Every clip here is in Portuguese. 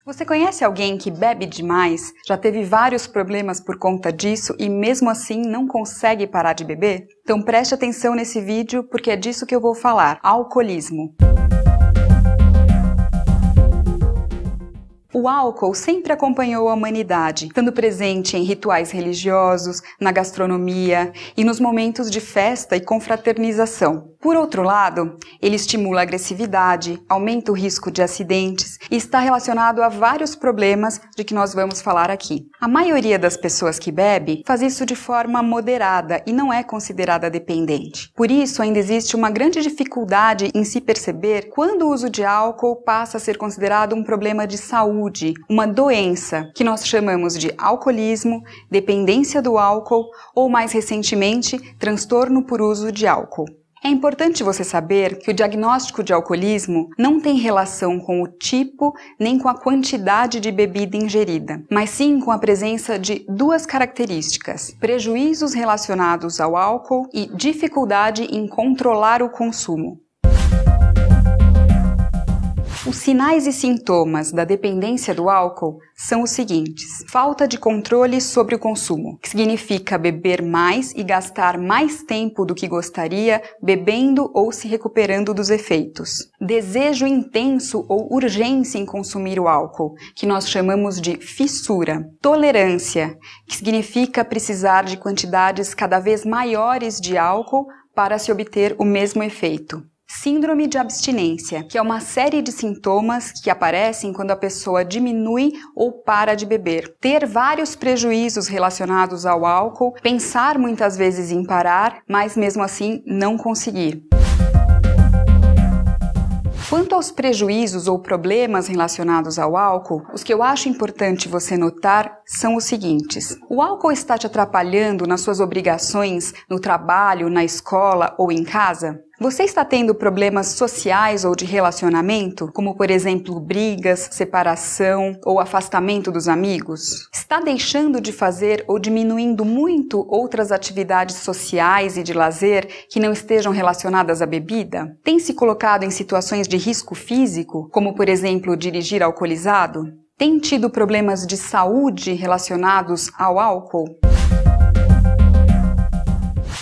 Você conhece alguém que bebe demais, já teve vários problemas por conta disso e mesmo assim não consegue parar de beber? Então preste atenção nesse vídeo porque é disso que eu vou falar, alcoolismo. O álcool sempre acompanhou a humanidade, estando presente em rituais religiosos, na gastronomia e nos momentos de festa e confraternização. Por outro lado, ele estimula a agressividade, aumenta o risco de acidentes e está relacionado a vários problemas de que nós vamos falar aqui. A maioria das pessoas que bebe faz isso de forma moderada e não é considerada dependente. Por isso, ainda existe uma grande dificuldade em se perceber quando o uso de álcool passa a ser considerado um problema de saúde, uma doença que nós chamamos de alcoolismo, dependência do álcool ou, mais recentemente, transtorno por uso de álcool. É importante você saber que o diagnóstico de alcoolismo não tem relação com o tipo nem com a quantidade de bebida ingerida, mas sim com a presença de duas características: prejuízos relacionados ao álcool e dificuldade em controlar o consumo. Os sinais e sintomas da dependência do álcool são os seguintes: falta de controle sobre o consumo, que significa beber mais e gastar mais tempo do que gostaria bebendo ou se recuperando dos efeitos. Desejo intenso ou urgência em consumir o álcool, que nós chamamos de fissura. Tolerância, que significa precisar de quantidades cada vez maiores de álcool para se obter o mesmo efeito. Síndrome de abstinência, que é uma série de sintomas que aparecem quando a pessoa diminui ou para de beber. Ter vários prejuízos relacionados ao álcool, pensar muitas vezes em parar, mas mesmo assim não conseguir. Quanto aos prejuízos ou problemas relacionados ao álcool, os que eu acho importante você notar são os seguintes: o álcool está te atrapalhando nas suas obrigações no trabalho, na escola ou em casa? Você está tendo problemas sociais ou de relacionamento, como por exemplo brigas, separação ou afastamento dos amigos? Está deixando de fazer ou diminuindo muito outras atividades sociais e de lazer que não estejam relacionadas à bebida? Tem se colocado em situações de risco físico, como por exemplo dirigir alcoolizado? Tem tido problemas de saúde relacionados ao álcool?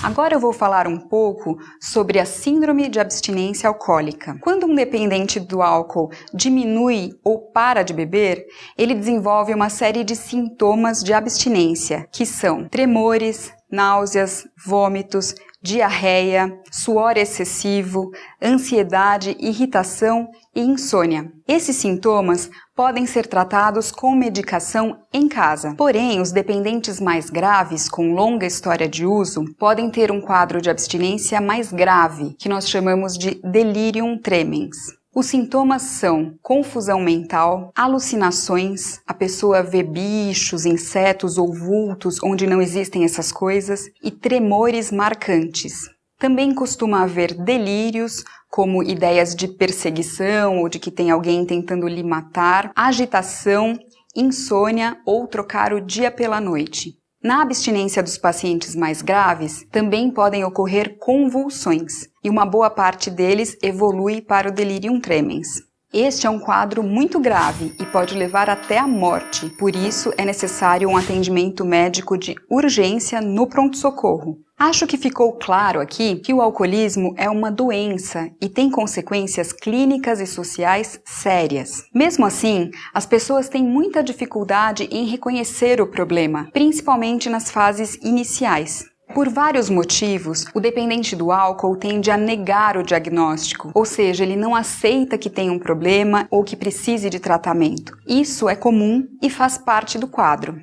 Agora eu vou falar um pouco sobre a síndrome de abstinência alcoólica. Quando um dependente do álcool diminui ou para de beber, ele desenvolve uma série de sintomas de abstinência, que são tremores, náuseas, vômitos, diarreia, suor excessivo, ansiedade, irritação e insônia. Esses sintomas podem ser tratados com medicação em casa. Porém, os dependentes mais graves, com longa história de uso, podem ter um quadro de abstinência mais grave, que nós chamamos de delirium tremens. Os sintomas são confusão mental, alucinações, a pessoa vê bichos, insetos ou vultos onde não existem essas coisas, e tremores marcantes. Também costuma haver delírios, como ideias de perseguição ou de que tem alguém tentando lhe matar, agitação, insônia ou trocar o dia pela noite. Na abstinência dos pacientes mais graves, também podem ocorrer convulsões, e uma boa parte deles evolui para o delirium tremens. Este é um quadro muito grave e pode levar até a morte, por isso é necessário um atendimento médico de urgência no pronto-socorro. Acho que ficou claro aqui que o alcoolismo é uma doença e tem consequências clínicas e sociais sérias. Mesmo assim, as pessoas têm muita dificuldade em reconhecer o problema, principalmente nas fases iniciais. Por vários motivos, o dependente do álcool tende a negar o diagnóstico, ou seja, ele não aceita que tem um problema ou que precise de tratamento. Isso é comum e faz parte do quadro.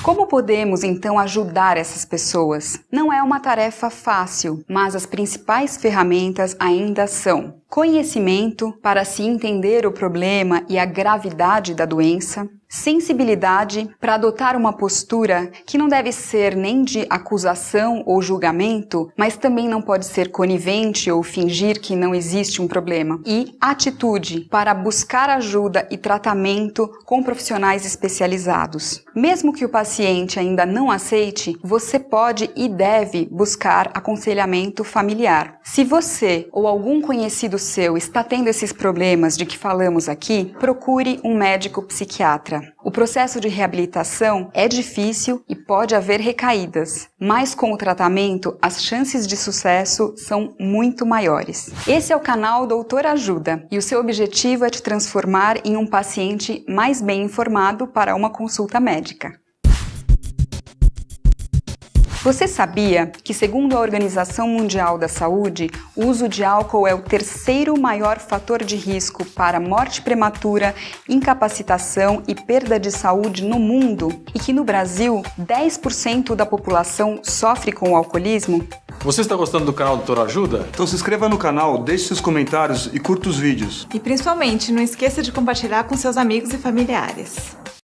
Como podemos, então, ajudar essas pessoas? Não é uma tarefa fácil, mas as principais ferramentas ainda são conhecimento para se entender o problema e a gravidade da doença, sensibilidade para adotar uma postura que não deve ser nem de acusação ou julgamento, mas também não pode ser conivente ou fingir que não existe um problema, e atitude para buscar ajuda e tratamento com profissionais especializados. Mesmo que o paciente ainda não aceite, você pode e deve buscar aconselhamento familiar. Se você ou algum conhecido seu está tendo esses problemas de que falamos aqui, procure um médico psiquiatra. O processo de reabilitação é difícil e pode haver recaídas, mas com o tratamento as chances de sucesso são muito maiores. Esse é o canal Doutor Ajuda e o seu objetivo é te transformar em um paciente mais bem informado para uma consulta médica. Você sabia que, segundo a Organização Mundial da Saúde, o uso de álcool é o terceiro maior fator de risco para morte prematura, incapacitação e perda de saúde no mundo? E que no Brasil, 10% da população sofre com o alcoolismo? Você está gostando do canal Doutor Ajuda? Então se inscreva no canal, deixe seus comentários e curta os vídeos. E principalmente, não esqueça de compartilhar com seus amigos e familiares.